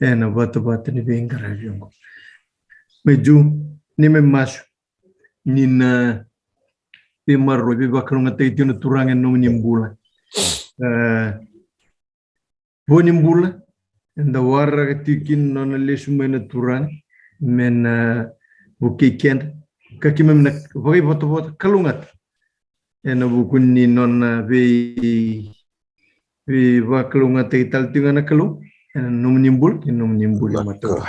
ena bata ni bengara viongo meju ni memasu nina pemarro Veivakararamataki taitiona turanga no nimbula nimbula enda warra tikin nona lesumena turang mena bukikenda kakimemna vai bota kalungat ena bukuni nona Veivakararamataki taltingana kalu ena no nimbul mato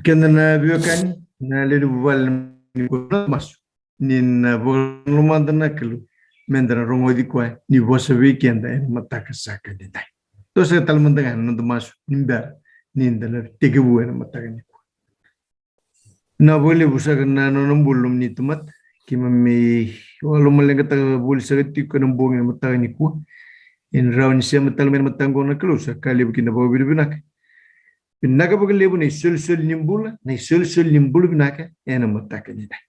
kenda na biokani na ledu bal ni mas nin volumandana kalu mendra rongodi kwa ni Vosa weekend ena mataka saka de dai to se tal mandangan no mas nimba ninda na tegebu ena mataka ni na boleh busakan na no bulum ni tumat kimami walau malenga ta boleh sagati ko ng bongin mataka ni ku in round siya matal men matango na kalu sa kali bukina bawa binak Pinaka pag lebu na sul nimbula pinaka ena mataka ni dai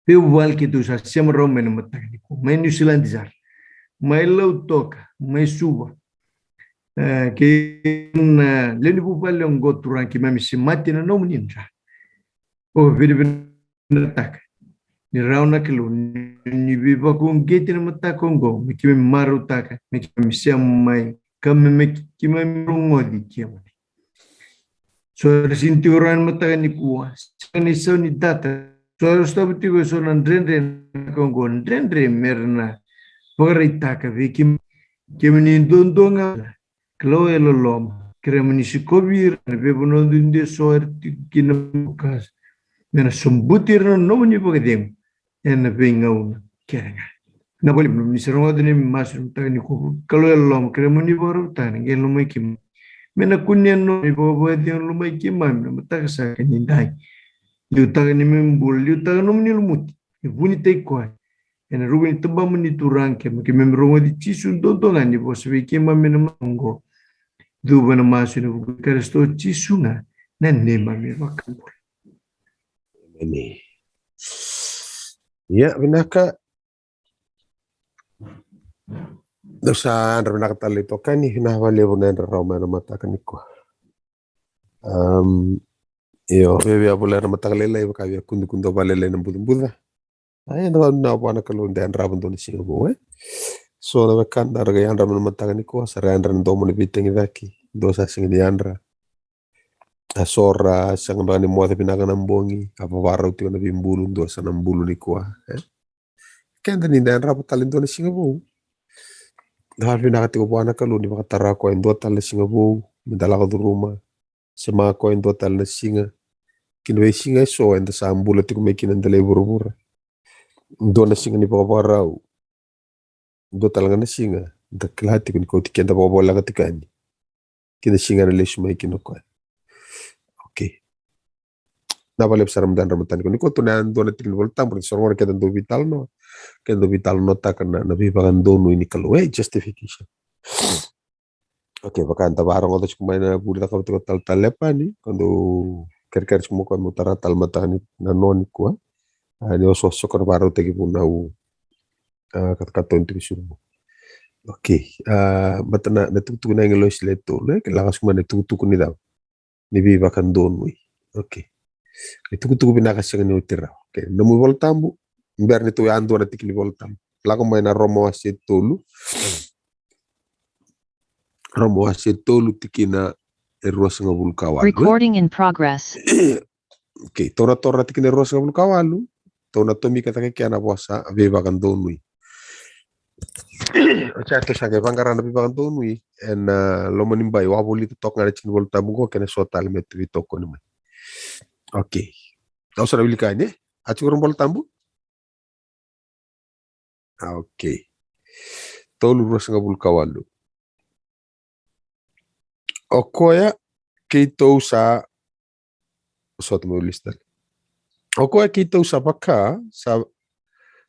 Pewal kitu sa siyam Rome na mataka ni ko may New Zealand zar may lautoka may suba kaya leni bupal yung goturan kimami si mati na no muninja o vinataka ni rauna kilo ni viva kung geti na matakong go mikimami marutaka mikimami siyam may kimami rungodi kiyamani so sinturan mataka ni kuwa sa ni data so stop tigo so nan drendre merna pagaritaka vikim kimani dondonga Kalou elolom kremani sikobir bebono dinde soer kinamukas mena sumbutir no ni pagdem en bengauna kenga na boli ni serongo de masum tani ko Kalou elolom kremani boru tan ngelo mai kim mena kunyen no bobo de lo mai kim mata sa kanindai liuta ni membul liuta no ni lumut buni te ko en rubin tebam ni turanke ke memrongo di cisun dondongan ni bos wiki mena mango Duba na maso na bukaristo chisunga na nema mi wakambul. Ini. Ya, binaka. Dosa andra binaka tali tokani hina wale bunenda rauma na mataka niko. Iyo, bebe abula na mataka lele iba kaya kundu balele na budumbuda. Ay, na wana kalu nda andra bundoni singabu, So na kan darga yandra na mataka niko sara andra na domo ni bitingi daki. Dosa singi di andra. Asora sang bani mo binaka nambongi apa warau tiwa na bimbulu dosa nambulu ni kuah. Kenda ni andra patalin do na singabu. Dahal binaka tiwa buana kalu ni makatara ko en dotal na singabu. Medala ka duruma. Sama ko en dotal na singa. Kinwe singa so en da sambula tiwa mekin en dale buru-buru. Do na singa ni pakaparau. Dotal nga na singa. Dakilhati ko ni ko tikenda pakabola ka tikani. Kina singa na lesu mekin ko. Okay. Napalip sa ramdan ramatan ko. Niko tunan doon natin voltam. Pero sorong kita do vital no. Kaya do vital nota ka na nabibagan doon ni Kalou. Justification. Okay. Baka anta barang ko tapos kumain na buli na kapit ko tal-talepa ni. Kando kar-kar mo ko mo taratal mata ni nanon ko. Ni ososok ko na baraw tagi po na katkaton tigi sumo. Okay. Bata na natutuko na yung lois leto. Kailangan ko man natutuko ni daw. Nibibakan doon mo. Okay. Tuku-tuku binakasya ni utira. Okay. Namu voltambu. Biar nito ando na tikili voltam. Lako may na romo asit tolu. Romo asit tolu tikina eros nga bulkawalu. Recording in progress. Okay. Tora tikina eros nga bulkawalu. Tona tomi katake kaya na Vosa Veivakan doon mo. Ocha ito siya kaya pangkaran na Veivakan doon mo. En lomanimbay wabuli tutok nga na chikin voltambu ko kaya sotal metri toko naman. Okay. Tahu sudah beli kanya? Acu kurang voltambu? Okay. Tahu lurus nga bulkawalu. Okoya kito sa mo listan. Okoya kito sa baka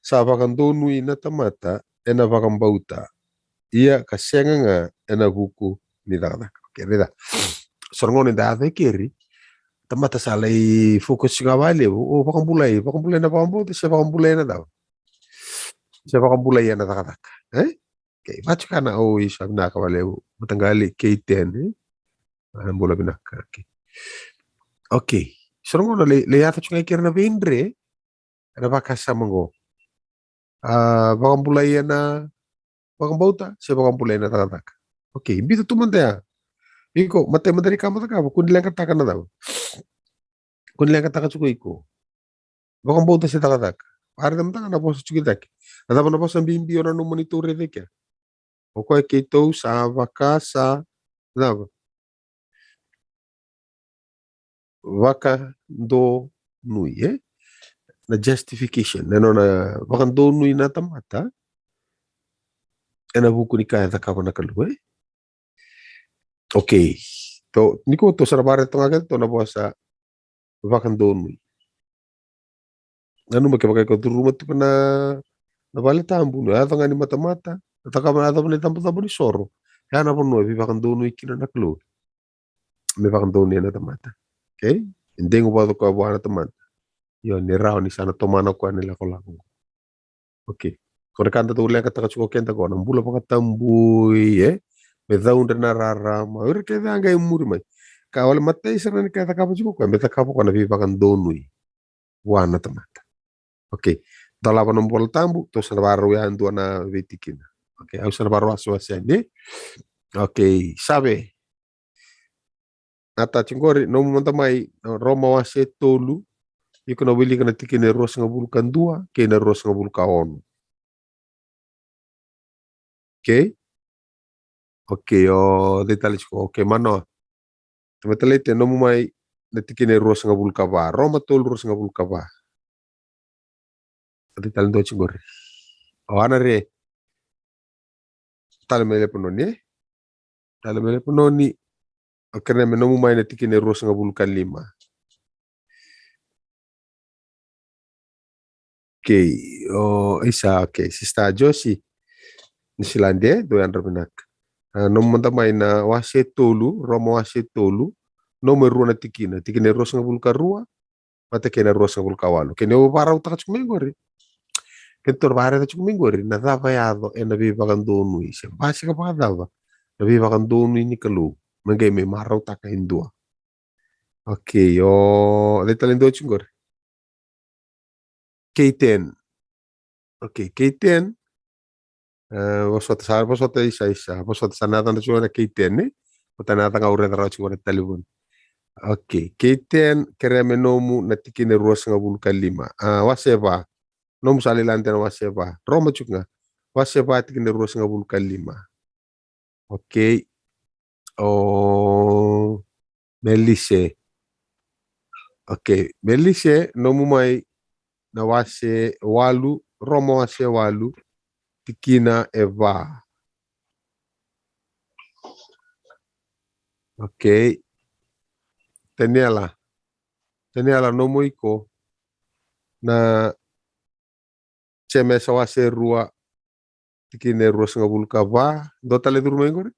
sa bakang donui na tamata ena bakang bauta. Ia kasenga nga ena buku ni dada. Okay, reda. Sorngon ni dada kiri. Tamata salai fokus nga wale. Oh, bakang bulay na bakang bauta. Siya bakang bulay na daw. Siya bakang bulay na takatak. Okay, baca ka na. Oh, sabi na kawale. Matanggali K10. Bola binaka. Okay. Sono le ata chunga kirna vendre. Ana bakasa mango. Bakambulai na bakambauta se bakambulai na tataka. Okay, bito tumanda. Iko mate madari kama taka kundilang kataka na daw. Kundilang kataka chuko iko. Bakambauta se tataka. Para damtanga na bosa chukitaki. Adama na bosa bimbi ora no monitore deke. Oko e keito sa vakasa daw. Vaka do nui, na justification nano na vakan do nui na tamata ena buku ni kaya takawa na kalu okay to niko to sarabare to ngagal to na bosa vakan do nui nanu make ko turuma tu na vale tambu no ata ngani mata takawa ata ni tambu tambu ni soro ya na pono vi vakan do nui kina na kalu me vakan do nui na tamata okay ndengo ba ko ba na tamata yo ni rao ni sana tomana ko ni la ko la okay. Kore kanta tu ulenga taka chuko kenta ko nang bula paka tambui me daun na rarama ur ke danga muri mai ka wala matai sana ni kata kapo chuko me ta kapo kana viva kan donui wana tamata okay dala pa nombol tambu to sana baru ya andu na vitikina okay au sana baru aso asende okay sabe ata chingori no monta mai roma wase tolu iko na wili kana tikine ros ngabul kan dua ke na ros ngabul kaon. Okay. Okay, detalhes okay, Manoa. Tumetalete no mai natikine ros ngabul kaba. Roma tol ros ngabul kaba. Detalhe do chingori. Awana re. Talemele punoni. Talemele punoni. Akene me no mai natikine ros ngabul kalima. Okay, isa okay, sista Josi. Nisilande do yan rabinak. No manda mai na wase tolu, Roma wase tolu. No me ruana tikine ros ngabul karua. Mata kena ros ngabul kawalu. Kene o para utak chumengori. Kentor bare ta chumengori na dava yado e na viva kan donu ise. Basi ka pa dava. Na viva kan donu ni Kalou. Mengay me marau taka indua. Okay, letalindo chungor. K10. Okay, K10. Bosota isa. Bosota sanata na chungor na K10 O tanata nga ure na chungor na talibun. Okay, K10 kereme nomu na tikine ruas nga bulka 5. Waseba. Nomu salilante na waseba. Roma chunga. Waseba tikine ruas nga bulka 5. Okay. Melise. Okay. Melise nomu mai na wase walu. Roma wase walu. Tikina eva. Okay. Teniala nomu iko na chemesa wase rua. Tikine ruas nga bulka va. Dotale durmengori.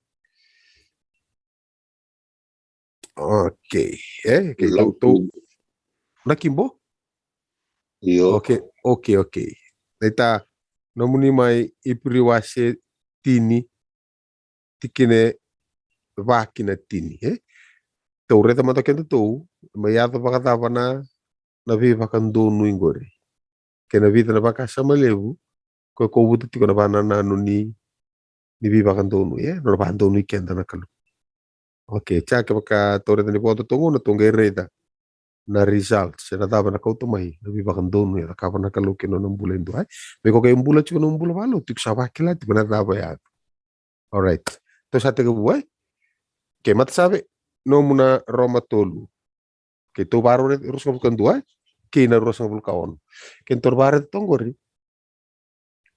Okay. Okay. Nakimbo? Yo. Okay. Neta nomuni mai ipri wase tini tikine vakina tini. Tau reta mata kenta tau mai ata pakatapa na viva kan donu ingori. Kena vita na baka sama levu ko butu tiko na bana na ni viva kan donu no ba donu kenta na Kalou. Okay, chake baka tau reta ni poto tongo na tonga reta. Na results na taba na kauto mai na viva kan donu ya kapa na Kalou kino na mbula indu me ko kay mbula chiko na mbula balo tik sa bakila tiko na taba ya. All right, to sa tega buai ke mat sabe no muna Roma tolu ke to baro re ros kan dua ke na ros ngabul kaon ke tor bare tongori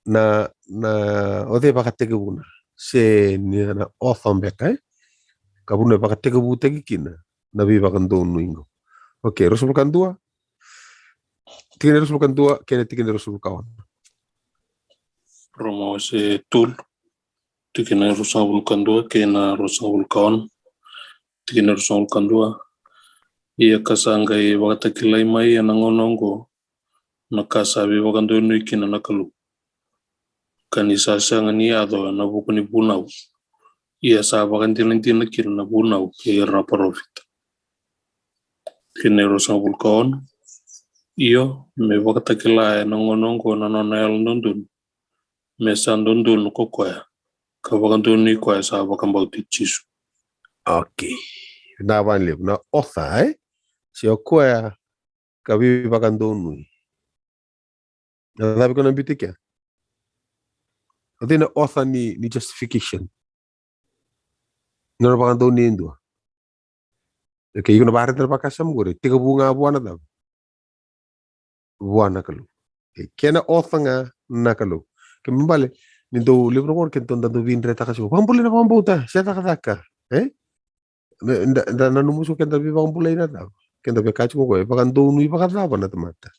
na ode baka tega buna se ni na ofam beka kabuna baka tega bu tegi kina na viva kan donu ingo. Okay, ros kan dua tikine ros kan dua ke tikine ros kaon. Roma wase tul. Tikina rusa vulkandua kena rusa vulkaon. Tikina rusa vulkandua. Ia kasanga i wakatakilai mai anangonongo na kasabi wakando nui kina na Kalou. Kanisa sanga ni ado na buku ni bunau. ia sa vakantilantina kina vuna ke raparofita. Kine rosa vulkaon, iyo me vakatakila e nongonongo na nonel nondun, me sandondun kokoya, ka vakantuni kwa sa vakambauti chisu. Okay. Na vanlip na otha si okoya ka Veivakanaramataki. Na dabi ko nang bitikya. Ati na otha ni justification. Nora Veivakanaramataki indua. Okay, yung nabari na pakasam gore. Tiga bunga buwana daw. Buwana Kalou. Okay, kena otha nga na Kalou. Kaya mbale, nindo libro ko kento ndando vinre takasyo. Pambuli na pambuta, siya takataka. Nda nanumuso kenta Veivakanaramataki na daw. Kenta bekachi ko Veivakanaramataki pakataba na tamata.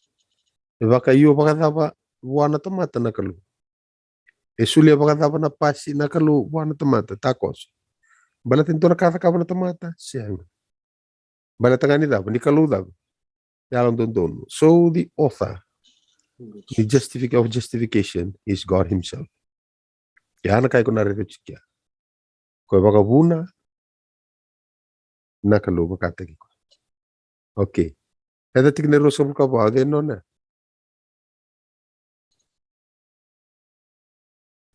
Veivakanaramataki pakataba buwana tamata na Kalou. Sulia pakataba na pasi na Kalou buwana tamata takos. Bala tinto na katakaba na tamata siya. Bala tangani daw ni Kalou daw. Yalang don. So the author, the justification is God Himself. Yana kay ko narito chikia. Ko bakabuna na Kalou bakatagi ko. Okay. Kada tignero sa buka ba din no na.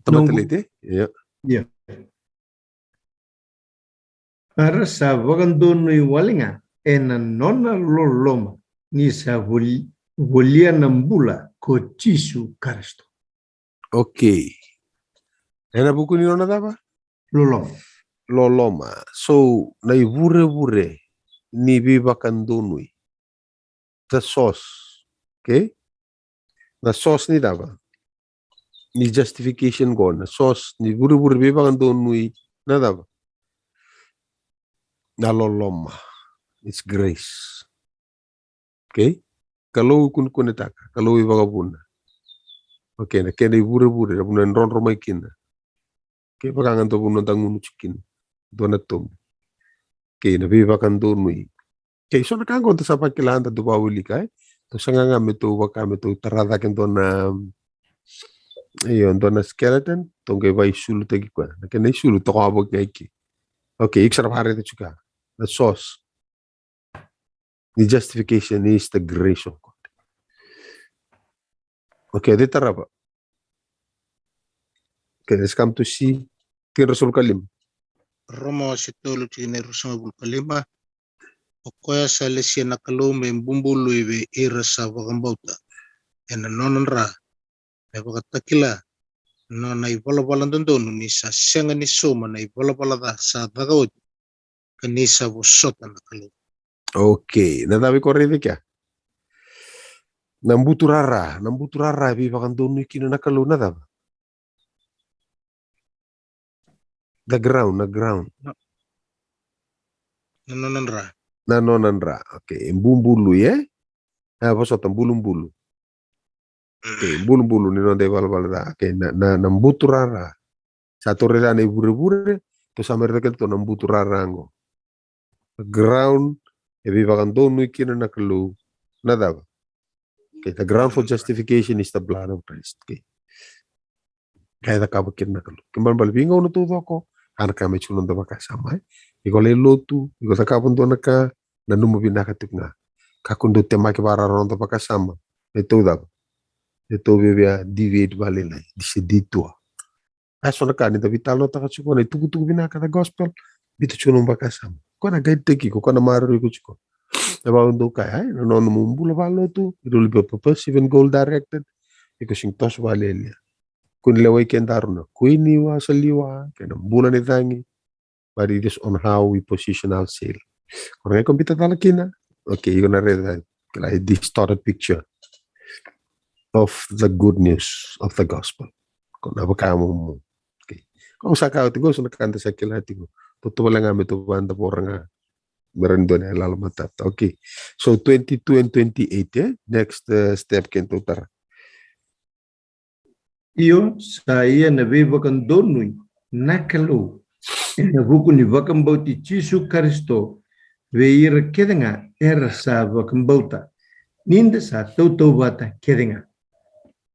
Tamatalite? Yeah. Yeah. Ara sa vakandono walinga ena nona loloma ni sa volia nambula ko chisu karisto. Okay. Ena buku ni nona daba? Loloma. So, na ibure ni Veivakanaramataki. The source. Okay? Na source ni daba. Ni justification ko na source ni bure Veivakanaramataki na daba. Na loloma. It's grace. Okay? Kalou kun kunetaka. Kalou Veivakanaramataki. Okay, na kena bure na punan ron romay kina. Okay, pakangan to punan tangun chikin. Dona tom. Okay, na Veivakanaramataki. Okay, so nakangon to sa pagkilaan ta dubawili ka to sanga nga meto waka meto tarada ken dona dona skeleton tongke vai sulu tagi kwa. Na kena sulu to ko abog ki. Okay, iksara pare to chuka. The source. The justification is the grace of God. Okay, di tarapa. Okay, let's come to see Rasul Kalim. Roma wasitolo chine rusama bulkalima okoya salesia na Kalou me mbumbulu iwe ira sa vakambauta ena nononra me vakatakila no na ivala ndondonu ni sa senga ni soma na ivala da sa dagawat kanisa vosota na Kalou. Okay, nadabi ko rin kya. Nambuturara Veivakanaramataki kina na Kalou na daba. The ground. Nononra. Na nonanra. Okay, mbumbulu Vosota mbulu. Okay, mbulu ni nonde vala. Okay, na nambuturara. Sa torrela na ibure to sa merda to nambuturara ngo. The ground Veivakanaramataki kina na Kalou na daba. Okay, the ground for justification is the blood of Christ. Okay. Kaya kabakin na Kalou. Kimban balbingaw na tuto ko. Ana kami chulon da makasama. Iko le lotu, iko takapon do naka nanumo binakatik na. Kakundo temaki para ronda pakasama. Ito da. Ito bibia deviate balila. Dise ditua. Aso na kanita vitalo takachiko na tugu binaka da gospel. Bito chulon pakasama. Kona guide teki ko kona maro ko chiko. Aba undo kaya no mumbula balotu. Ito libe purpose even goal directed. Iko sing tos balelia. Kun leway kendaruna. Kuiniwa saliwa. Kena bulan itangi. But it is on how we position ourselves. Kung kompita talakina, okay, you're gonna read that like distorted picture of the good news of the gospel. Kung napakamo mo. Okay. Kung sa kao tigo, so nakakanta sa kilatigo. Totoo lang nga ito banda po nga meron doon ay lalamatap. Okay. So 22 and 28, next step kento tara. Iyo sa iya na Veivakanaramataki na Kalou. Ena buku ni vakambauti chisu karisto veira kedenga era sa vakambauta. Ninda sa tau bata kedenga.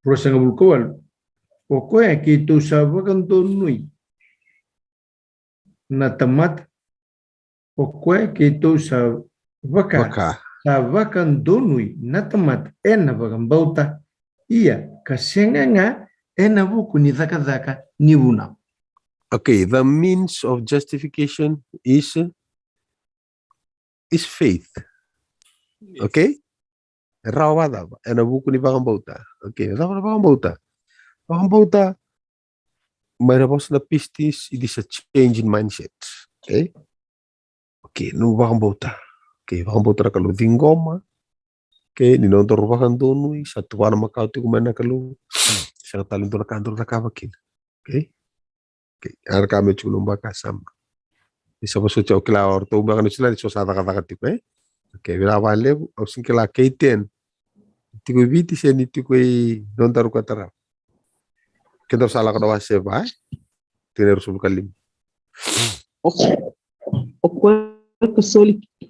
Prosanga bulkowal. Okoya ki tu sa Veivakanaramataki. na tamat okoe keitou sa Vaka. vakandonui na tamat ena vakambauta ia kasenganga ena vuku ni dhaka ni una. Okay, the means of justification is faith. Okay? Rawada ena vuku ni vakambauta. Okay, vakambauta. Vakambauta mayroon na pistis, it is a change in mindset. Okay? Okay, no vakambauta. Okay, vakambauta na Kalou dingoma. Okay, ninontor vakandonui satu wana makau tiku mana Kalou. Sa talento na kantor na kavakin. Okay? Okay, ar kami chulumba kasama. Isa pa so kila orto ba kan sila so sa kata tiku eh. Okay, bila wale au singkila keiten. Tiku viti sen tiku non taru katara. Kita salah kada wase ba. Tineru sul kalim. Okweka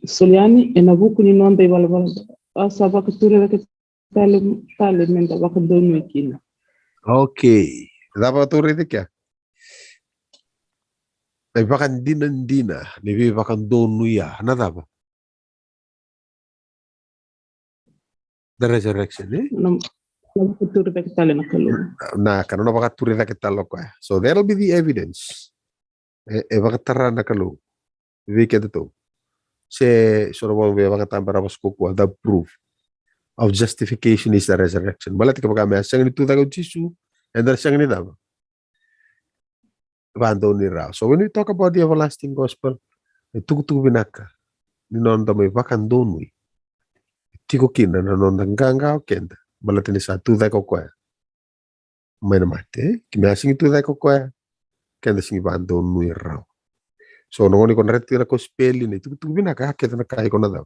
soliani ena vuku ni nonda ibalabala asa vakature vake tale menda vakadonu ikina. Okay, dapat tu rete kya? Ay bakan dina ni bakan donu ya, na daba. The resurrection, eh? Na vakature vake tale na Kalou. Na kana baka turi na kita loko. So there will be the evidence. Baka tara na Kalou. Vike to. Se sorobo be baka tambara baskuku the proof of justification is the resurrection. Balat ka baka may sang ni tuta ko Jisu and the sang ni daba. So when we talk about the everlasting gospel, tuku binaka, ninonda may bakan donui. Tiko kina nanonda nganga o kenda. Balatini sa tuta ko kwa. May namate, kimasing tuta ko kwa. Kenda singi bakan donui raw. So nongoni kon reti na ko speli ni tuku binaka kita na kai ko na daw.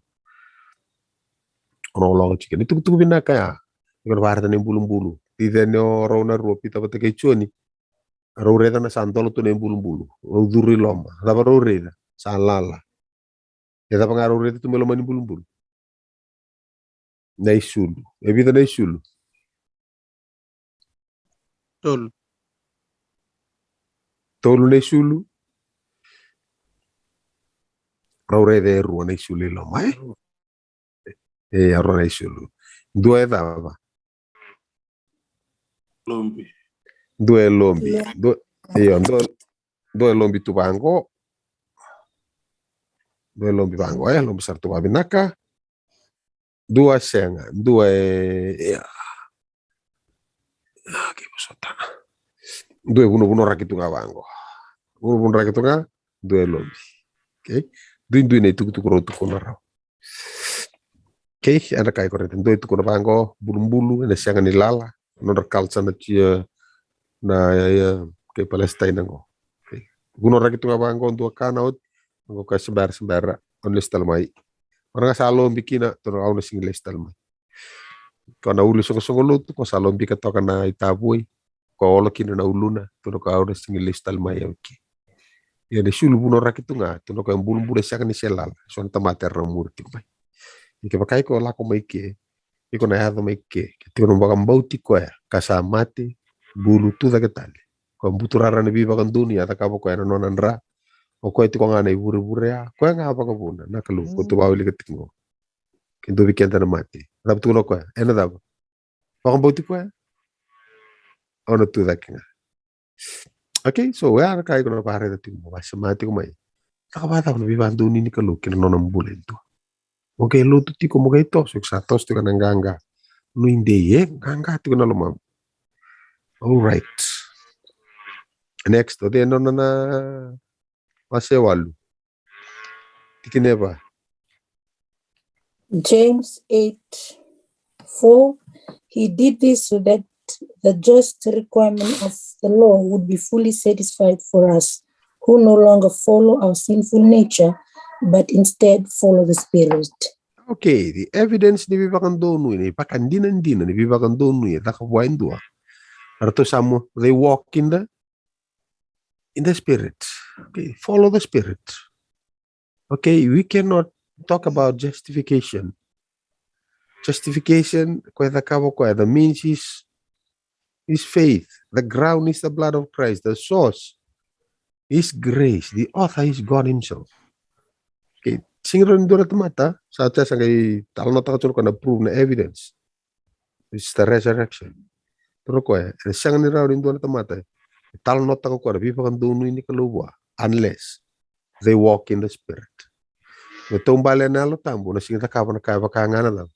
Ono lo chicken tuku binaka ya. Ikon barata ni bulu-bulu. Tide no raw na ruopi tapate kay choni. Roreda na santolo tu nembulu-bulu. Uduri loma. Daba roreda. Salala. Ya daba nga roreda tu meloma ni bulu-bulu. Na isulu. Evita na isulu. Tol. Tolu na isulu. Roreda eru na isulu loma. Arro na isulu. Dua daba. Lombi. Dua lombi. Dua lombi tu bango. Dua lombi bango. Lombi sartu babinaka. Dua senga. Dua due buno rakitu nga bango. Buno rakitu nga due lombi. Okay? Dui ne tuku rotu kono raw. Okay, ada kai koreten due tuku na bango bulu na sianga ni lala no kalsa na tia na ya ke Palestina ngo. Okay. Buno rakitu nga bango dua kanaut ngo ka sembar on listal mai. Orang sa lombi kina to raw na sing listal mai. Kana ulu songo lutu ko sa lombi ka to kana itabui. Ko olo kina na uluna tuno ka ora singi listal mai yaki ya de shulu buno rakitu nga tuno ka bulu siaka ni selal son tamater na murti mai ike bakai ko la ko mai ke iko na hado mai ke tuno baga mbauti ko ya kasamate bulu tu da ketale ko buturara ne biba kan dunia ta ka ko era nonan ra o ko ti ko ngana ibure ya ko nga ba ko buna na kalu ko to bawli ketingo kendo bikenda na mate rab tuno ko ena da ba mbauti ko ono tu dakinga. Okay, so we are kai kono pare dati mo basamati ko mai. Kakabata ko biba duni ni Kalou kina nona mbulento. Okay, lo tu tiko mo gaito so sa tos to kana nganga. No inde ye nganga tiko na lomam. All right. Next, ode nona na masewalu. Tikineba. James 8:4. He did this so that the just requirement of the law would be fully satisfied for us, who no longer follow our sinful nature, but instead follow the Spirit. Okay, the evidence ni bibakan donu ni pakandinan ni bibakan donu ni takabuain dua. Arto samo they walk in the Spirit. Okay, follow the Spirit. Okay, we cannot talk about justification. Justification, the means is faith. The ground is the blood of Christ. The source His grace, the author is God himself. Okay, singro ndora tamata sa ta sangai talno ta chul kana prove na evidence. It's the resurrection. Pero ko e sang ni raw ndora tamata. Talno ta ko bi pa kan dunu ni kalubwa unless they walk in the spirit. No tombale na lo tambo na singa ka na ka ngana lang.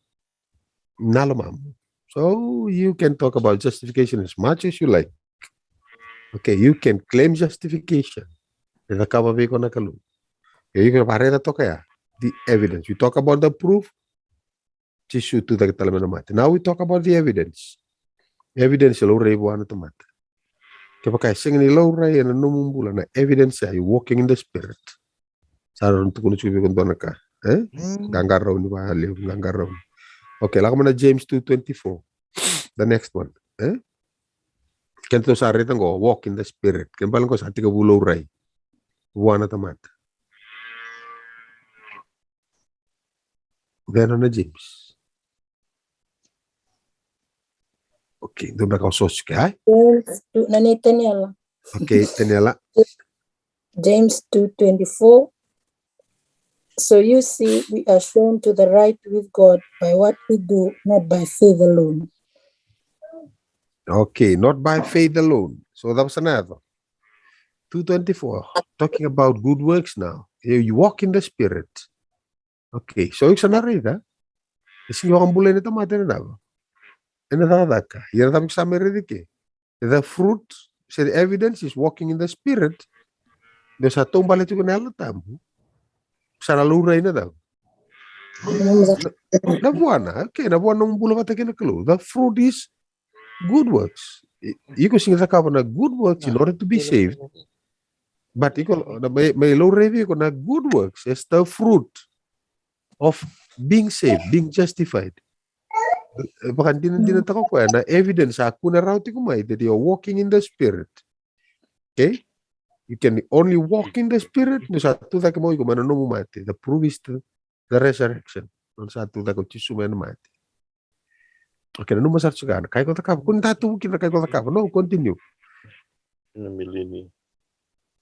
Nalo mam. So you can talk about justification as much as you like. Okay, you can claim justification. The kaba be ko na kalu. You can pareta to kaya the evidence. We talk about the proof. Now we talk about the evidence. Evidence lo rei buana tomata. Kaya kaya singing lo rei na numumbula na evidence you walking in the spirit. Saron tu kuno chubi kon donaka. Gangaraw ni ba liw gangaraw. Okay, lakam na James 2:24. The next one. Kento sa aritan go walk in the spirit. Kaya balang ko sa atika bulo rei. Buana tomata. Then on James. Okay, doon na ka sos ka. Okay, Daniela. James 2:24. So you see, we are shown to the right with God by what we do, not by faith alone. Okay, not by faith alone. So that was another. 2:24, talking about good works now. You walk in the spirit. Okay, so it's an arena. Isi yung ambulay nito matin na ba? Inadadaka. Yan ang sa meridike. The fruit, so the evidence is walking in the spirit. There's a tomb balit yung nalatamu. Sa naluray na daw. Nabuana. Okay, nabuana ng bula matakin na Kalou. The fruit is good works. Iko sinasaka na good works in order to be saved. But may low review ko na good works is the fruit of being saved, being justified. Baka dinatako ko na evidence ako na raw ti kumay that you're walking in the spirit. Okay? You can only walk in the spirit no sa tuta mo ko manano mo mati. The proof is the resurrection. No sa tuta ko tisume na mati. Okay, no masar sugan. Kay ko takap kun tatu kina kay ko takap. No, continue.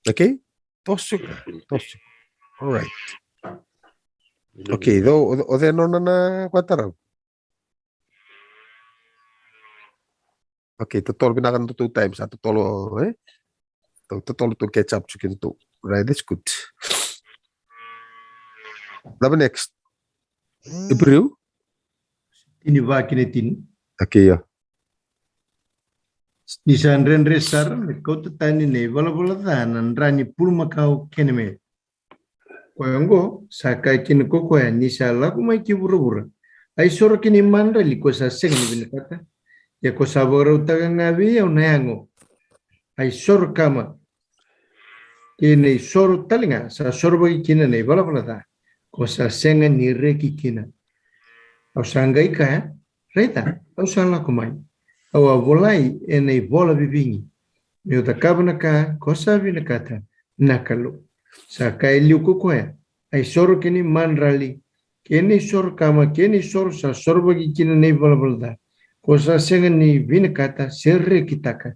Okay? Tosuk. All right. Okay, though o de no na kwataraw. Okay, totoo binakan to 2 times. Totoo Totoo to catch up chicken to. Right, that's good. Next. Hebrew? Ini va kinetin. Okay, yeah. Ni san renre sar me kota tani ne bola dan rani pulma kau keneme. Koyango sakai kin ko ni sala ko mai ki buru. Ai soro kini mandra liko sa seng ni binakata. Ya ko saboro utaga ngabi ya unayango. Ai soro kama. Kini soro talinga sa soro bagi kina ne bola da. Ko sa senga ni reki kina. Au sangai ka reta. Au sala ko mai. Awa volai ene bola bibingi. Meu da kabana ka kosa binakata nakalo. Sa kai liu ko ai soro kini mandrali. Kini soro kama kini soro sa soro bagi kina ne bola da. Kosa senga ni binakata serre kitaka.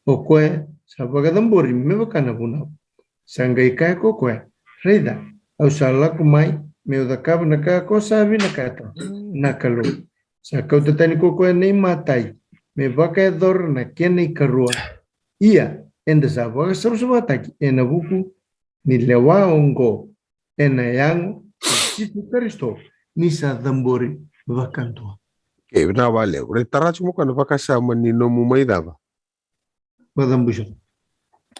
O koe sa bagadambori me bakana buna. Sangai kai ko reda. Au sala ko mai meu da kabana ka kosa binakata nakalo. Sa kau tatani ko ne matai. Me baka dor na kene karua. Ia, enda sa baka sarusawataki, ena buku, ni lewa ongo, ena yang, Sisu Kristo, ni sa dambori vakantua. Okay, na wale. Retarachi mo kana pakasama ni no mumaidava. Badambusho.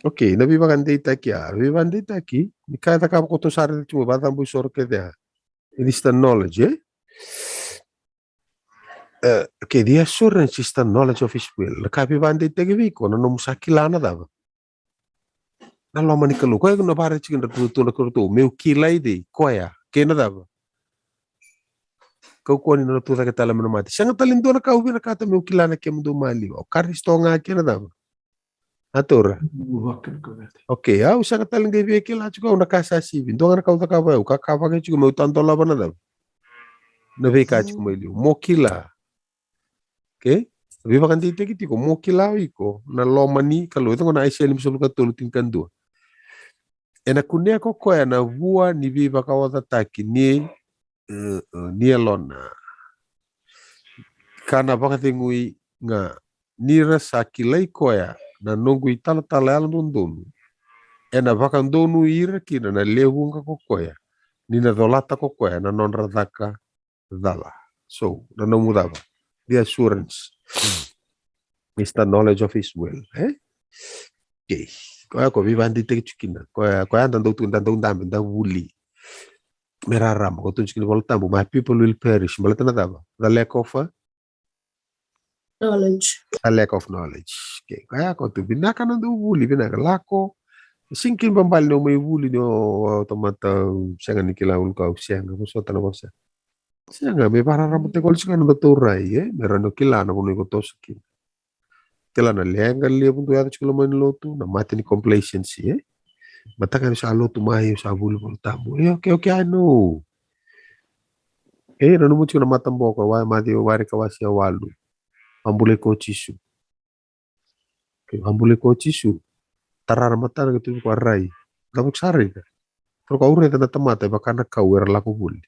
Okay, nabi bagande itaki ya. Nabi bagande itaki, ni kaya taka ko to sare chumo badambusho ke dia. It is the knowledge, eh? Okay, the assurance is the knowledge of his will. Kapi bande tegeviko no musakilana dava. Na loma ni Kalou. Koe kuna pare chikin na kurutu. Meu kilai de koya. Kena dava. Kau kuani na tuta ke tala mena mati. Sanga talindo na kau bina kata meu kilana ke mendo mali. O karisto nga kena dava. Atora. Okay, au sanga talinga ibe kila chuka una kasa sibi. Ndonga na kau ta kau ka kava ke chuka meu tanto lava na dava. Na vei ka chuka meu liu. Mo kila. Okay? Viva kan tite kiti ko mo kilao iko na loma ni Kalou itu na aiselim soluka tulutin kandua. ena kunia ko koe na vua ni Veivakararamataki ni alona kana pakatengui nga nira sakilai koea na nongu i tala ala ndonu ena vakandonu ira kina na lehunga ko koea nina dholata ko koea na non radhaka dhala. So na nomudava the assurance is the knowledge of his will. Okay. Koea ko vivandite chukina koea anda ndau ndambe ndau wuli merarama ko tunchikini voltambu my people will perish malatana dava the lack of a lack of knowledge. Okay. Kaya ko tu binaka nando wuli binaka lako singkin bambal no may wuli no tomata siya ni kila ulka siya nga so tana bosa siya nga may pararama te kol siya no turay merano kila na kuno ko tosiki kila na lenga lebu to yata chikolo man lotu na mati ni complacency mataka ni sa lotu mayo sa wuli voltambu okay I know nanu mucho na matambo ko wa mati wari kawasi walu ambule ko chisu. Okay, ambule ko chisu. Tarara matana gitu ko rai. Kamu sari ka. Pero ka ure na tamata ba kana ka wer la ko buli.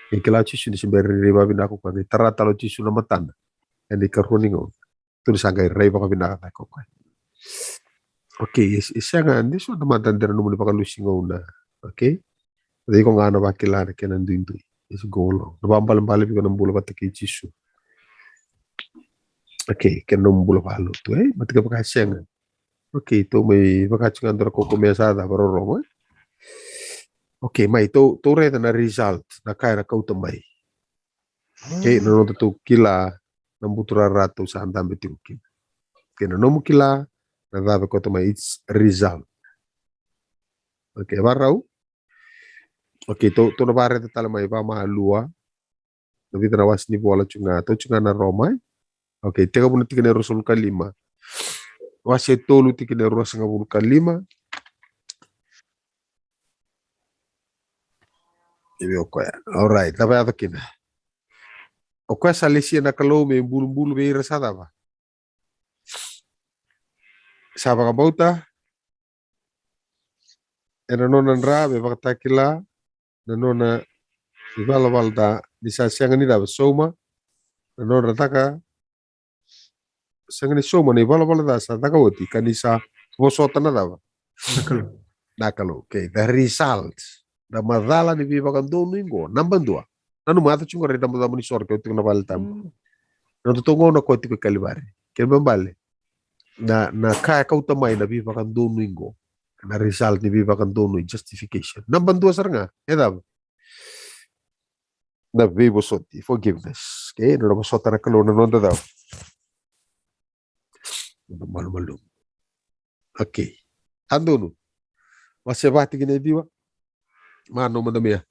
E kila chisu ni simberi riba bina ko ka tarara talo chisu na matana. Eni ka runingo. Tu sanga rai ba ka bina ka ko. Okay, isanga ndi so na matandera no muli pa kalusingo na. Okay? Dai ko ngana ba kila ke nan dindu. Is golo. No bambal bi ko nambulo ba take chisu. Okay, que não me levalo tu mas que para chenga. Okay, tu me para chenga andar com começar da para Roma. Okay, mai tu reda na result na kaira kau também. Okay, não tu kila não butura rato sa andam betiu ki. Que não kila na dava kau também it's result. Okay, barau. Okay, tu na barra de tal mai ba ma lua. Na vida na was ni bola chunga na Roma. Okay, tega pun tikene Rasul kalima. Wase tolu tikene Rasul kalima. Ibi okoya. All right, taba ato kina. Okoya salisia na Kalou me bulu be irasada ba. Saba ka bauta. Ena nona nra be bakatakila. Na nona ibala da disa siangani da soma. Na nona taka siangani soma ni ibala da sa taka woti kanisa vosota na da ba. Nakalo. Okay, the results. Da madala ni Veivakararamataki ningo number 2. Nanu mata chunga reda muda muni sorke utik na bal tambo. Na tutongo na koti ko kalibare. Kelbe bale. Na kaya kau tamay na Veivakararamataki ningo. Na result ni Veivakararamataki justification. Number 2 sar nga. Edab. Na Veivosoti forgiveness. Okay, na masota na Kalou na nonda daw. Malu. Okay. Ando no. Masebati gina diwa. Mano madamia.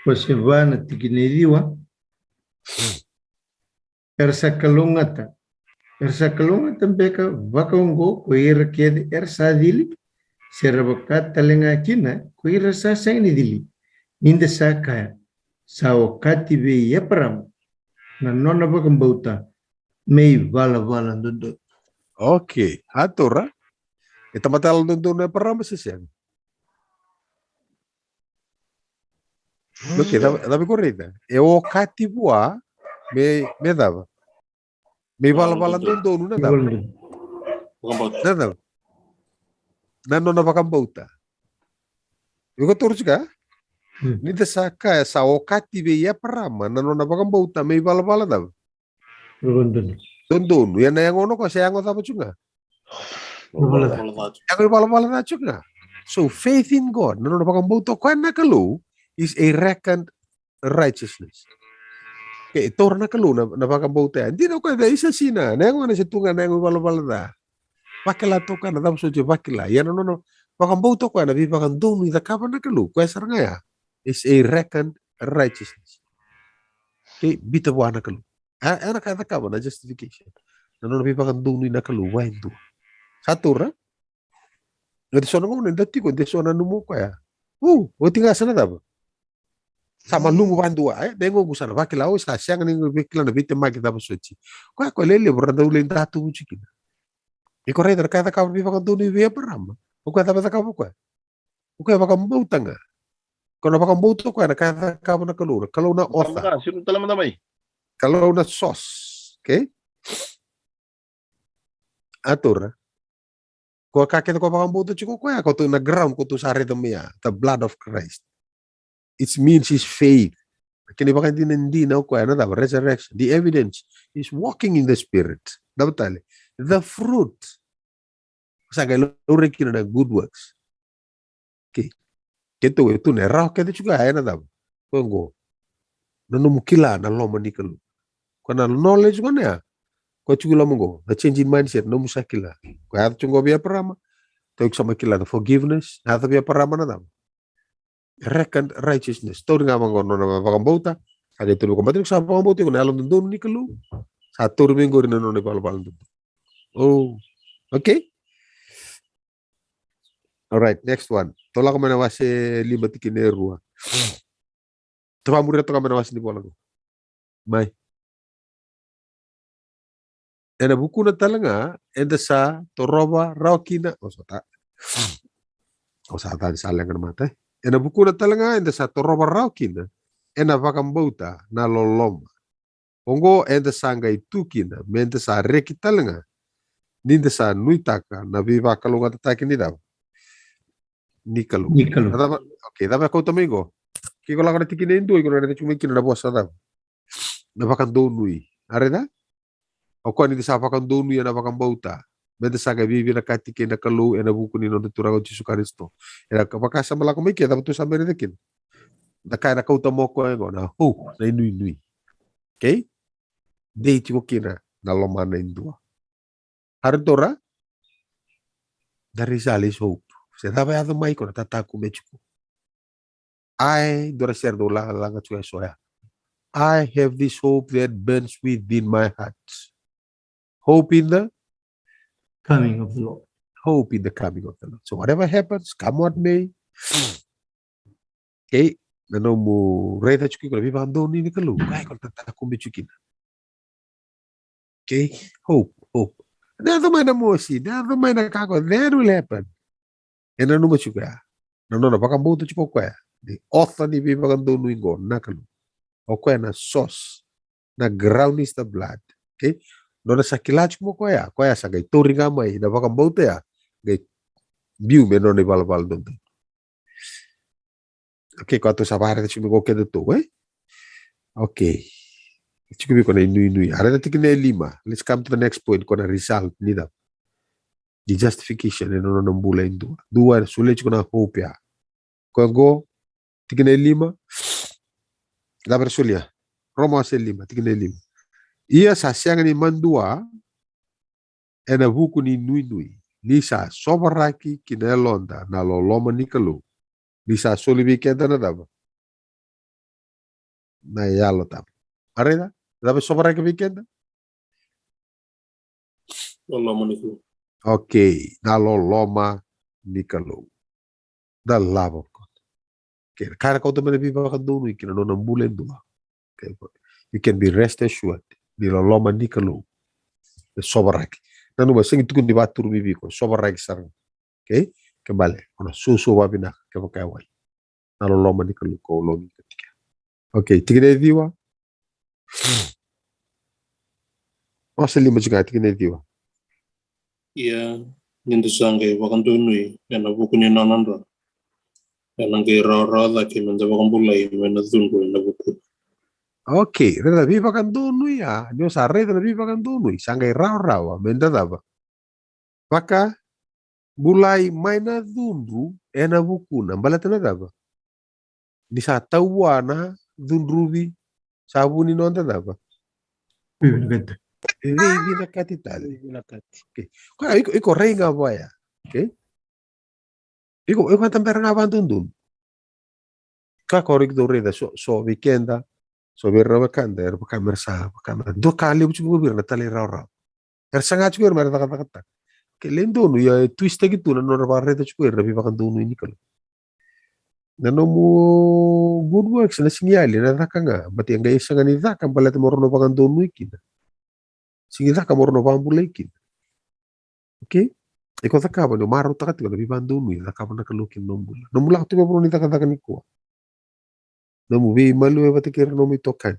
Você vai na tigineriwa, ersa kalungata beka vakongo kuira kede ersa dili, serabaka talenga kina kuira sa sangni dili, ninda sa kaya, sa okati be yaparam, na nona bakambauta, mei vala ndondo. Okay, atora. Ita matal ndondo na parama siya. Okay, dabi correta. E o katibua me dava. Me bala ndondo na dava. Na dava. Na nona bakambauta. Yuko turusika? Nida sa kaya sa o katibe ya parama na nona bakambauta me bala dava. Ndondo. Yan na yang ono ko siya ngo dava chunga. Yang bala na chunga. So faith in God, na nona bakambauta ko na Kalou is a reckoned righteousness. Okay, tor na Kalou na bakambauta. Hindi na ko da isa sina. Na yang na siya tunga na yang bala da. Bakila to ka na dam so je bakila. Yan no bakambauta ko na Veivakararamataki da kaba na Kalou. Ko sar nga ya. Is a reckoned righteousness. Okay, bita buana Kalou. Ana ka da kaba na justification. Na no Veivakararamataki na Kalou wa hindu. Satu ra. Ngati sono ngo ndati ko de sona numu ko ya. O tinga sana da ba. Sama numu bandua bengo gusana bakila o sa siang ni bekila na bite ma kita basochi. Ko lele brada ule ndatu chikina. Iko rei kaya ka bi baka dunu bi parama. O kaya ta ka ko. O kaya baka mbutanga. Kono baka mbuto ko na kaya ka na Kalou. Kalou na otha. Sino talaman na may? Kalou na sauce. Okay? Atur. Ko kakek ko baka mbuto chiko ko ya ko to na ground ko to sa rhythm the blood of Christ. It means his faith. Kini baka hindi na ko na resurrection. The evidence is walking in the spirit. Dapat the fruit. Sa kaya lori na good works. Okay. Keto itu ne rao keto juga na dab. Ko nanumukila na loma ni Kalou. Ko na knowledge ko na ko chugula mo the change in mindset no musakila. Ko ya chungo biya parama. To sama kila the forgiveness. Na biya parama na dab. Reckon righteousness. Tori nga mga na pakambota. Kaya tulo ko batik sa pakambota ko na alon doon ni Kalou. Sa turi minggo rin na ni palo-palo doon. Oh. Okay. All right, next one. Tola ko manawasi lima tikinerua. Tupamuri to ka manawasi ni bola ko. May. Ena buku na talanga enda sa toroba raukina osata. Osata salang na mata. Ena buku na talanga enda sa toroba raukina ena vakambauta na loloma. Ongo enda sanga itukina mente sa reki talanga. Ninda sa nuitaka na Veivakararamataki ni daw. Ni Kalou. Okay, dapat kau tamigo. Kiko lang na tikinin doy ko na chumikin na boss daw. Na vakandonui. Arena? O ko ni sa vakandonui na vakambauta. Mente sa ga vivi na katike na Kalou ena buku ni no turago Jesu Kristo. Era kapaka sa malako miki dapat tu sa meredekin. Na kaya na kau tamo ko na na inui. Okay? Date ko kina na loma na indua. Hardora? There is always hope. Se dava ya mai ko tata ku mechuko. I dora ser do langa chua soya. I have this hope that burns within my heart. Hope in the Coming of the Lord. Hope in the coming of the Lord. So whatever happens, come what may. Okay, nano mo reda chuki ko viva ando ni Kalou. Kai ko tata ku mechukin. Okay, hope. Never mind the mosi, never mind the kako. That will happen. And ano mo chuka. No, baka mbuto chuko kwa. The author ni viva ando ni go na Kalou. O kwa na sauce. Na ground is the blood. Okay? No na sakilach mo kwa ya sa gay turing amay na baka mbuto ya. Gay view me no ni balbal doon. Okay, kwa to sa bahara chumi ko kedo to, eh? Okay. Chumi ko na inui. Ara na tikin na 5. Let's come to the next point ko na result ni da. The justification no nang bulay dua. Dua sulit ko na hope ya. Ko go tikin na 5. Dapat sulia. Roma sa 5, tikin na 5. Ia sa siyang ni mandua ena buku ni nui. Ni sa sobaraki kinelonda na loloma ni Kalou. Ni sa solibi kenta na daba. Na yalo tap. Arena? Dapat sobaraki bikenda? Loloma ni Kalou. Okay. Na loloma ni Kalou. The love of God. Okay. Kaya kau teman Veivakararamataki ena Vosa bulan dua. Okay. You can be rest assured. Ni loloma ni Kalou. Sobaraki. Nanu basing itu kun dibatur bibi ko. Sobaraki sarang. Okay. Kembali. Ono susu wabina kewakawai. Na loloma ni Kalou ko logi ketika. Okay. Tigine diwa. Masa 5 juga tigine diwa. Ia nindu sangai wakandunui ena buku ni nananda. Ena ngai rara ki mende wakambulai mena dungu ena buku. Okay, reda Veivakararamataki ya. Dio sa reda Veivakararamataki sangai rawa menda daba. Maka bulai maina dundu ena buku na balatena daba. Di sa tawana dunrubi sabuni nonta daba. Vei na katitali. Okay. Kaya iko rei nga baya. Okay. Iko tampera nga bandundun. Kakorik do reda so weekenda. So birra bakanda er bakamera sa bakamera. Do kali bucu birra tali raw. Er sanga chukur mara kata. Ke lendo no ya twist gitu na no reda chukur Veivakararamataki ini Kalou. Nano mo good works na sinyali na nga. Bati ang gaya sa ganita kang palat mo rin bakandunui kita. Sige ka mo rin pambulay kita. Okay? Iko takaba no maro takati ko nabibandu mi takaba na kalukin no mula. No mula ko tiba ni takataka ni ko. No mu bi malu e batikir no mi tokan.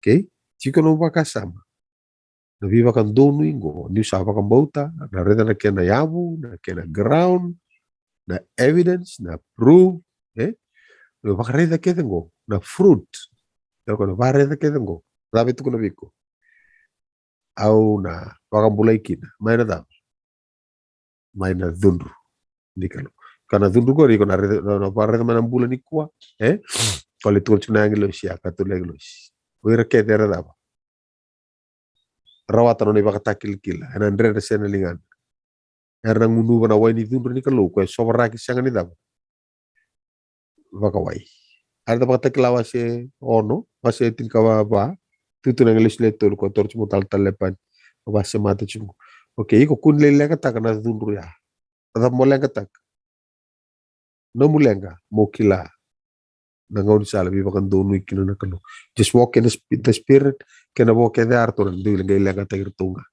Okay? Chiko no bakasama. Na viva kan donu ingo, ni saba kan bauta, na reda na kena yabu, na kena ground, na evidence, na proof, no bakareda ketengo, na fruit. Pero kono bareda ketengo, rabi tu kono biko. Au na bakambulai kina, mai na dam, mai na dundru, nikalo. Kana dundru ko ri na reda na bareda manambula ni kwa, Kole tu chuna ngilo siya katulego. Wira kedera daba. Rawatan ni bakatakil kila, and Andre Senelingan. Erang munu na wai ni dundru ni Kalou, ko sobraki siyang ni daba. Vakawai. Ada bakatakila wase ono, wase tinkawa ba, tutu nang legislator ko torch mo tal-talepan, wase mata chungo. Okay, ko kun lelenga tak na dundru ya. Ada molenga tak. No mulenga, mokila. Nangaw sala bi bakan donu ikino na Kalou. Just walk in the spirit, can walk in the artor and do lelenga tagirtunga.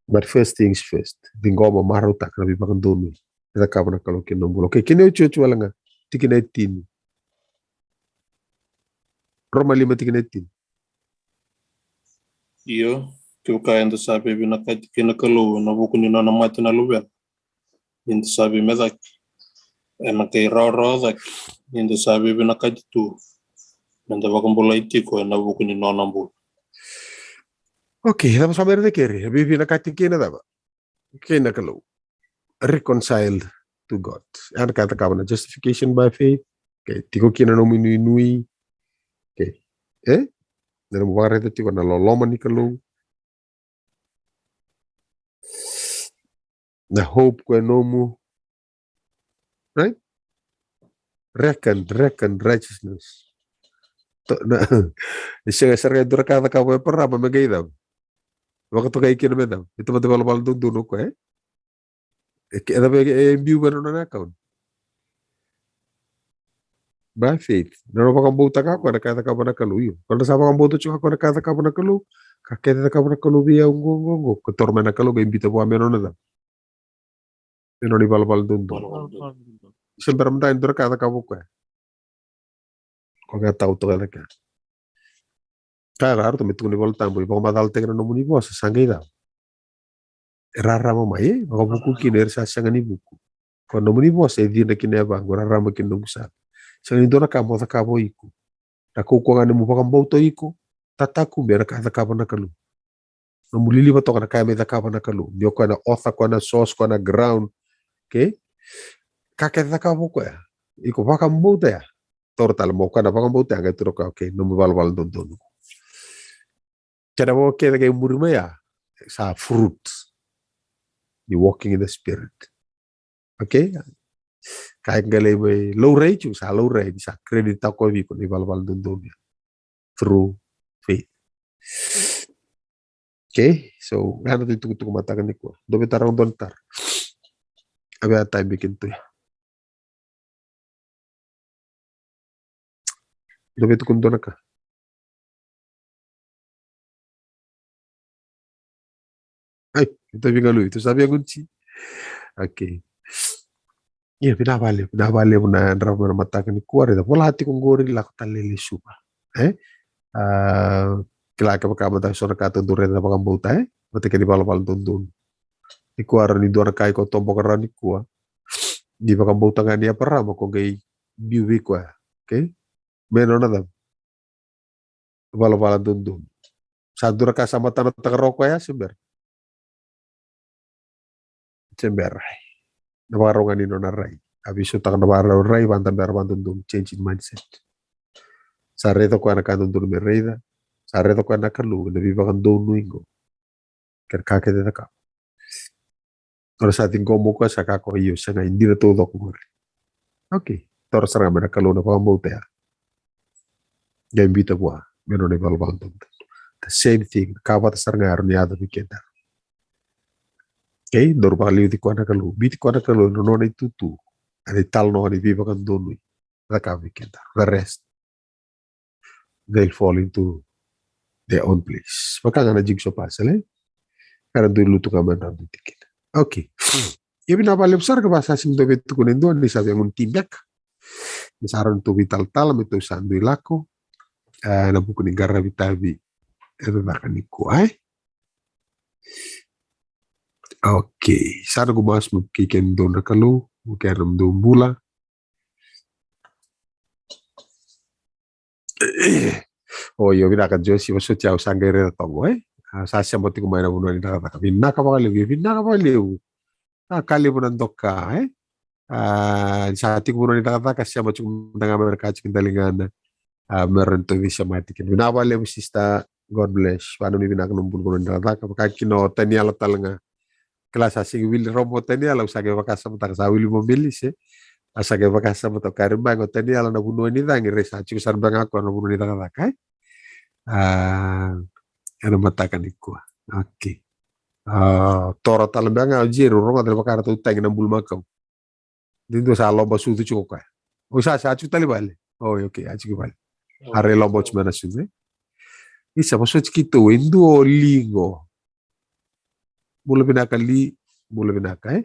But first things first, dingo maro tak na bi bakan donu. Ita ka na Kalou kino mbulo. Okay, kino chuchu wala nga, tikina tin. Roma 5 tikina tin. Iyo, kau kaya anda sabi binakati kina Kalou na buku ni nana mati na luben. Inda sabi medak. Ena kay raw dak. Inda sabi binakati tu. Nanda bakambula itiko na buku ni nana mbu. Okay, vamos a ver de qué. Bibi nakati kina daba. Kina Kalou. Reconciled to God. Ano kata ka na justification by faith. Okay, tiko kina no minui. Okay. Nero mo barete tiko na loloma ni Kalou. Na hope ko nomu. Right? Reckon righteousness. Siya dura kata ka mo para mamagay daw. Waktu kay kina medam. Ito ba bal duno ko Ada ba biu ba na account? By faith. Nero ba kang buta ka ko na kata ka ba na Kalou yun. Kalau sa kang buta chuka ko na kata ka ba na Kalou. Kakete ka ba na Kalou biya ungo. Ketorme na Kalou ga imbita po ameno na daw. Ino ni balbal dundo. Siyempre mo tayo dura kata ka mo ko Kung nga tao to ka. Kaya raro to mitun ni bal tambo. Ibang madal te na muni bo sa sangay daw. Rara mo mai. Baka buku kiner sa sangani buku. Kung muni bo sa di na kineba. Rara mo kinugsa. Sa dura ka mo sa kabo iku. Nakukuha nga mo bakang bauto iku. Tataku bera kata ka ba na Kalou. Namulili ba to ka na kaya may ka ba na Kalou. Diyo ko na author ko na source ko na ground. Okay? Kaketa ka mo ko Iko bakang bauto Total mo ka na bakang bauto Kaya turo ka okay. Namubal-bal doon. Kaya mo kaya kay murima sa fruit. You walking in the spirit. Okay? Kahit galay may low rate yung sa low rate. Sa credit ako ko ni balbal doon. Through faith. Okay? So, ano ito kumatagan ni ko. Dobi tarang doon tar. Abi at tayo bikin to Dobi ito kundo na ka. Ay, ito bingalo. Ito sabi ang unsi. Okay. Yeah, pinabali mo na drama na matagan ni kuwari. Wala hati kong gori lang talili suba. Kila ka makamata so nakatundure na mga buta mati ka di balabal doon ni kuara ni doon kay ko tombo ka ni kuwa di ba ka buta nga niya para mo ko gay biwi ko okay meron na dam balabal doon sa dura ka sa mata na tagaro ko simber nabaro nga ni no na ray abiso ta nabaro ray banda berban doon change in mindset sa reto ko na kanun doon merida sa reto ko na Kalou na bibakan doon nuingo kakete na ka Kalau sa ating komo ka sa kako iyo siya nga hindi na todo ko okay toro sa nga Kalou na pamabuti gambita po meron na balbal doon the same thing kapat sa nga aron yada bikenda okay dor ba liu di ko na Kalou biti ko na Kalou no na itutu ani tal no ani viva kan doon na ka bikenda the rest they'll fall into their own place maka nga na jigsaw puzzle Karena dulu tuh kaman rambut dikit. Oke. Ya binabale besar ke bahasa asing tuh betul kunen doan di sabi yang tindak. Misaran tuh vital talam itu sandu lako. Na buku negara bitabi. Itu bahkan iku Oke. Sana gue bahas mungkin don Kalou, mungkin don bula. Oh iya bina kan Josi maksud jauh sanggere tongo sasya moti kumaina bunuh ni nakataka bina kapal liu kali bunan toka saat itu bunuh ni nakataka siya macam tengah mereka cikin talingana merentu bisa mati kan bina apa liu sista God bless panu ni bina kan bunuh ni nakataka kino tani ala talanga kelas asing wili romo tani ala usage bakasa mata sa wili mobilis asage bakasa mata karimba ngo tani ala na bunuh ni tangi resa ciku sarbang aku na bunuh ni nakataka ano matakan iku. Oke. Tora talembanga jero ronga del bakara tu tangi na bul makau. Dindo sa loba su tu cuka. O sa acu tali bale. Oh oke acu ke bale. Are loba cuma na su. Isa maso chikito endo lingo. Bula binaka li bula binaka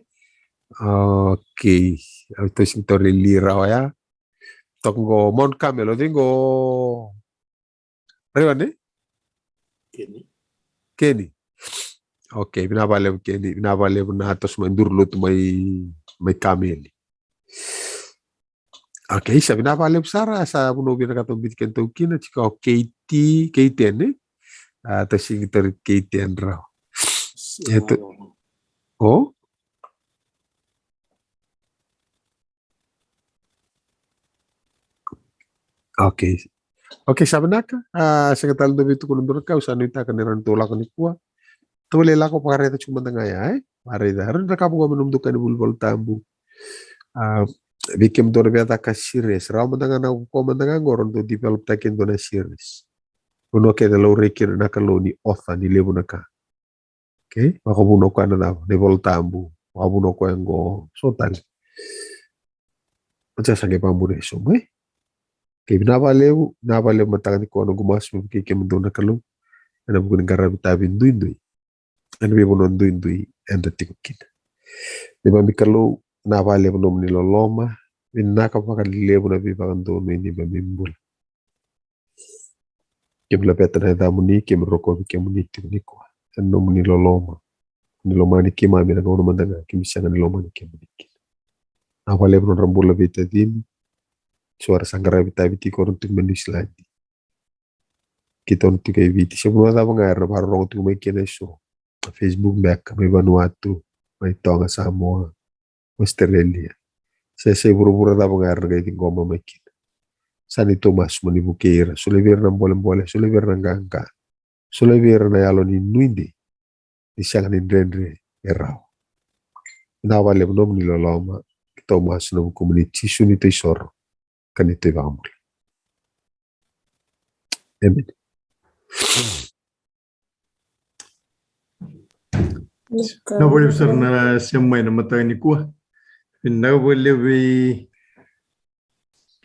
Oke. Auto sintore li rawaya. Tongo mon camelo dingo. Rewande? Kenny. Oke, binabale Kenny, binabale na atos mandurlo to may kameli. Oke, sa binabale sara sa buno binakatong bitken to kina chika KTN atos singitor KTN raw. Ito. Oh? Oke. Oke, sabi naka. Sa katal do bito kuno ka usano ita kaniran tulak ni kuwa. Tole lako pakareta cuma tengaya Marida rin nakabuga menumdukan di bulbul tambu. Bikin dor biata ka series. Raw mandangan ako ko mandangan goron to develop takin do na series. Uno ke dalaw rekin na Kalou ni Otha ni lebu na ka. Okay? Makabuno ko ano na di bulbul tambu. Makabuno ko ang go sotal. At sa pambure so kay binabalew mantangan ko ano gumas mo kay do na Kalou. Ano bugo ng garabitabi nduy. Ano bibo non nduy enda tikukin. Di ba mi Kalou nabale mo ni loloma binaka pakalilebo na bibakan do ni ba mimbul. Kem la peta na damuni kem roko kem ni tiniko. Ano mo ni loloma. Ni loma ni kima mi na ngono mandanga kem siya ni loma ni kem ni. Nabale mo rambula bita din. Suara sanggara bita biti ko runtuk menuslandi. Kita untuk kay biti siya mo na mga parang to may kineso. Facebook back may Vanuatu may Tonga Samoa Australia. Saya buru-buru da mga arga iting goma makin. Sani Tomas manibukira, sulibir ng bola-bola, sulibir ng gangka, sulibir na yalo ni Nuindi, isang ni Drenre eraw. Nawale mo nom niloloma, Tomas ng komuniti sunito isoro, kanito ibamul. Amen. Nabole besar na siyamay na matay ni kuha. Nabole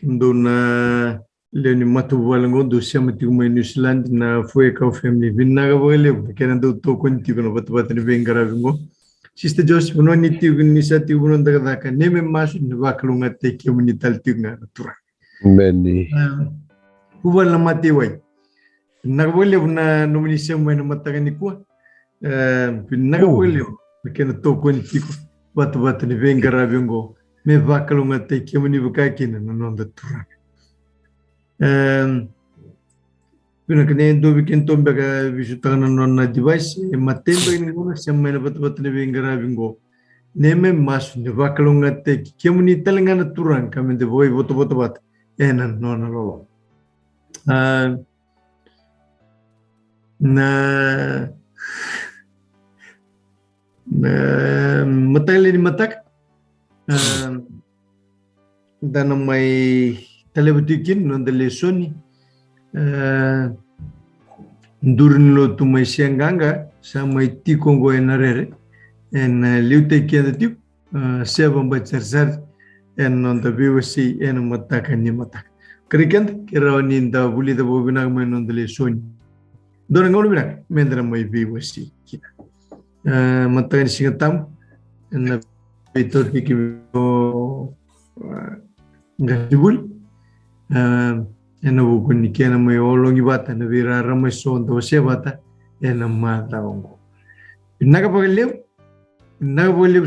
do na leni matu walango do siyamati kumay New Zealand na foi ka family vinnaga bole kena do to konti kono bat ni bengara bingo. Sister Joseph no ni tiu ni sa tiu no daga ka neme mas ni baklunga te ki mun tal tiu na tura. Meni. Wala mati wai. Nabole na no ni siyamay na mataga ni kuha. Pinagawalyo kena toko ni tiko bat ni bengara bingo me vakalunga te kimuni bukakina nanonda tura pinakane do bikin tombe ka visutana nonna device matemba ni ngona semma bat ni bengara bingo neme mas ni vakalunga te kimuni talangana turang kame de boy boto bat enan nona lolo na matali ni matak dana may talabutikin no dale soni durno tu may sianganga sa may tikongo enarere en liute kia tip seven bacharsar en non da biwasi en mataka ni matak krikent kirawani da buli da bobinag may non dale soni dona ngolo binak mendra may biwasi kita matakan singatam na ito tikimo gasibul ena bukun ni kena may olong ibata na virara may son to siya bata ena mata ongo nagapagaliw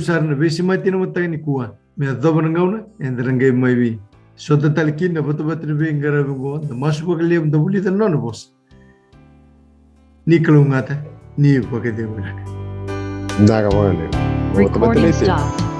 sar na besi mati na matakan ni kuha may adobo ng gauna and rangay may bi so tatalikin na bato-bato na bi ngarabi ko na masuk pagaliw na bulitan no na boss ni Kalou ngata ni pagkadewala Nagapagaliw. Recording stop.